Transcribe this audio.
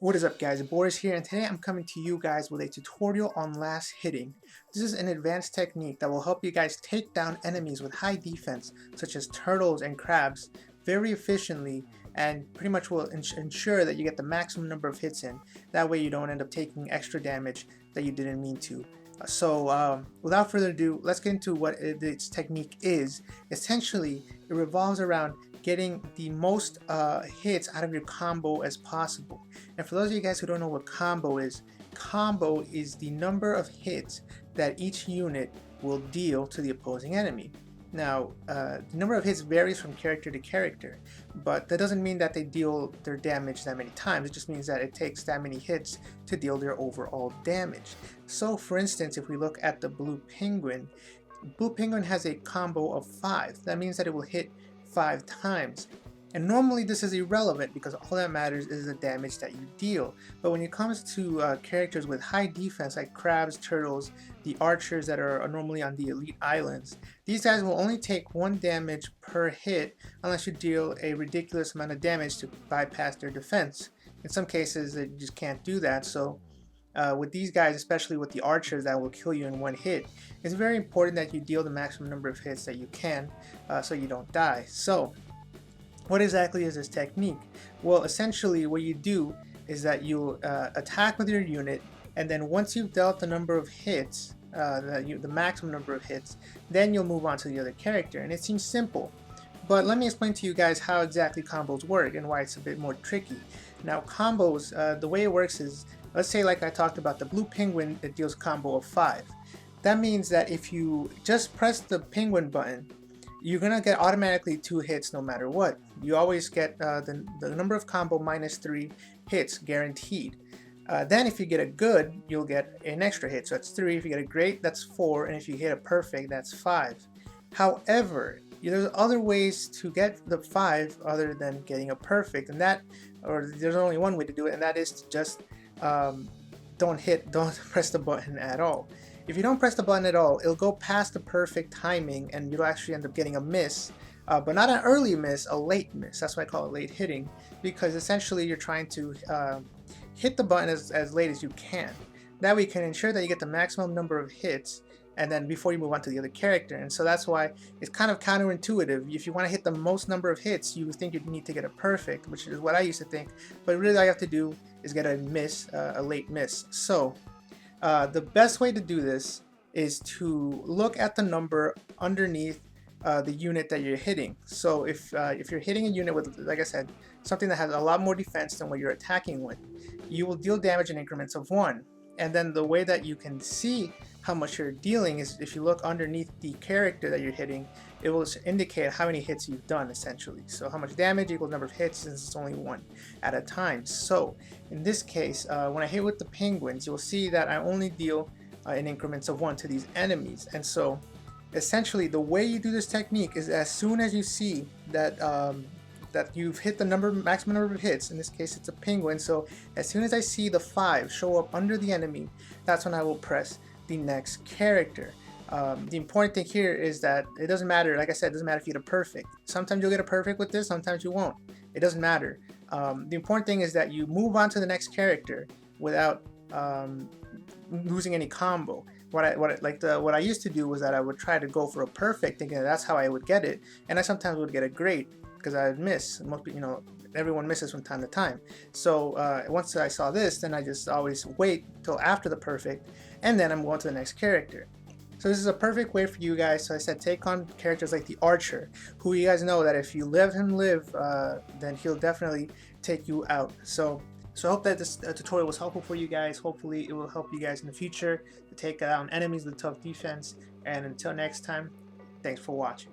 What is up guys, Boris here, and today I'm coming to you guys with a tutorial on last hitting. This is an advanced technique that will help you guys take down enemies with high defense such as turtles and crabs very efficiently, and pretty much will ensure that you get the maximum number of hits in. That way you don't end up taking extra damage that you didn't mean to. Without further ado, let's get into what its technique is. Essentially, it revolves around getting the most hits out of your combo as possible. And for those of you guys who don't know what combo is the number of hits that each unit will deal to the opposing enemy. Now, the number of hits varies from character to character, but that doesn't mean that they deal their damage that many times. It just means that it takes that many hits to deal their overall damage. So, for instance, if we look at the Blue Penguin has a combo of 5. That means that it will hit 5 times. And normally this is irrelevant because all that matters is the damage that you deal. But when it comes to characters with high defense like crabs, turtles, the archers that are normally on the elite islands, these guys will only take 1 damage per hit unless you deal a ridiculous amount of damage to bypass their defense. In some cases you just can't do that, so with these guys, especially with the archers that will kill you in 1 hit, it's very important that you deal the maximum number of hits that you can so you don't die. So what exactly is this technique? Well, essentially what you do is that you attack with your unit, and then once you've dealt the number of hits, the maximum number of hits, then you'll move on to the other character. And it seems simple, but let me explain to you guys how exactly combos work and why it's a bit more tricky. Now combos, the way it works is, let's say like I talked about the Blue Penguin that deals a combo of 5. That means that if you just press the penguin button, you're gonna get automatically 2 hits no matter what. You always get the number of combo minus 3 hits guaranteed. Then if you get a good, you'll get an extra hit, so that's 3. If you get a great, that's 4, and if you hit a perfect, that's 5. However, there's other ways to get the 5 other than getting a perfect, and there's only one way to do it, and that is to just don't press the button at all. If you don't press the button at all, it'll go past the perfect timing and you'll actually end up getting a miss, but not an early miss, a late miss. That's why I call it late hitting, because essentially you're trying to hit the button as late as you can. That way you can ensure that you get the maximum number of hits and then before you move on to the other character. And so that's why it's kind of counterintuitive. If you want to hit the most number of hits, you think you need to get a perfect, which is what I used to think, but really all you have to do is get a miss, a late miss. So the best way to do this is to look at the number underneath the unit that you're hitting. So if you're hitting a unit with, like I said, something that has a lot more defense than what you're attacking with, you will deal damage in increments of 1. And then the way that you can see how much you're dealing is if you look underneath the character that you're hitting, it will indicate how many hits you've done essentially. So how much damage equals number of hits, since it's only 1 at a time. So in this case, when I hit with the penguins, you'll see that I only deal in increments of 1 to these enemies. And so essentially the way you do this technique is as soon as you see that that you've hit the maximum number of hits, in this case it's a penguin, so as soon as I see the 5 show up under the enemy, that's when I will press the next character. The important thing here is that it doesn't matter, like I said, it doesn't matter if you get a perfect. Sometimes you'll get a perfect with this, sometimes you won't. It doesn't matter. The important thing is that you move on to the next character without losing any combo. What I used to do was that I would try to go for a perfect, thinking that's how I would get it, and I sometimes would get a great because I would miss. Everyone misses from time to time. So once I saw this, then I just always wait till after the perfect, and then I'm going to the next character. So this is a perfect way for you guys. So I said take on characters like the archer, who you guys know that if you let him live, then he'll definitely take you out. So I hope that this tutorial was helpful for you guys. Hopefully it will help you guys in the future to take down enemies with tough defense. And until next time, thanks for watching.